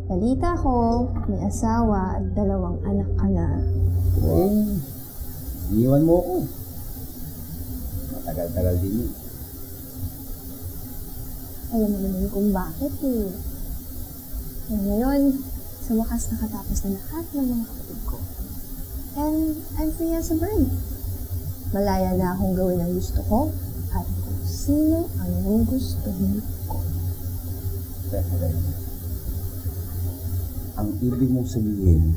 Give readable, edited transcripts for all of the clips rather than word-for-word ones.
Balita ko, may asawa at 2 anak ka na. Eh, iniwan mo ako. Matagal-tagal din yun. Alam mo naman kung bakit eh. Ngayon, sa wakas nakatapos na lahat ng mga kapatid ko. And I'm free as a bird. Malaya na akong gawin ang gusto ko at kung sino ang gugustuhin ko. Teka, ang ibig mong sabihin,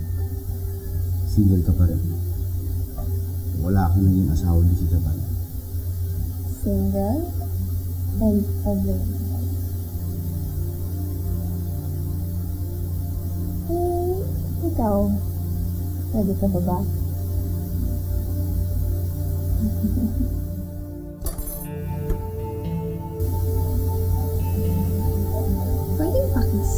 single ka pa rin. Wala akong naging asawa din sa Japan. Single and available. Ikaw, ready ka ba ba? Pwedeng pakis.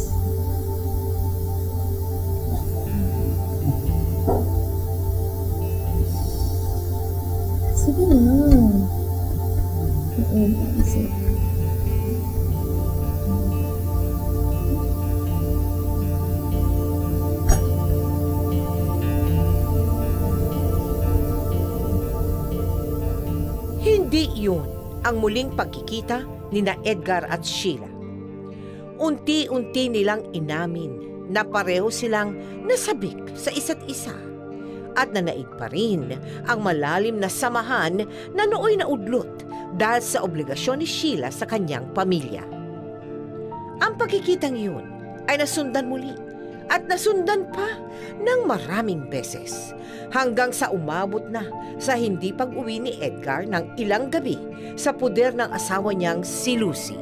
Sige na. Pwedeng pakis eh. Hindi iyon ang muling pagkikita ni na Edgar at Sheila. Unti-unti nilang inamin na pareho silang nasabik sa isa't isa at nanaig pa rin ang malalim na samahan na nooy naudlot dahil sa obligasyon ni Sheila sa kanyang pamilya. Ang pagkikitang iyon ay nasundan muli at nasundan pa ng maraming beses hanggang sa umabot na sa hindi pag-uwi ni Edgar ng ilang gabi sa puder ng asawa niyang si Lucy.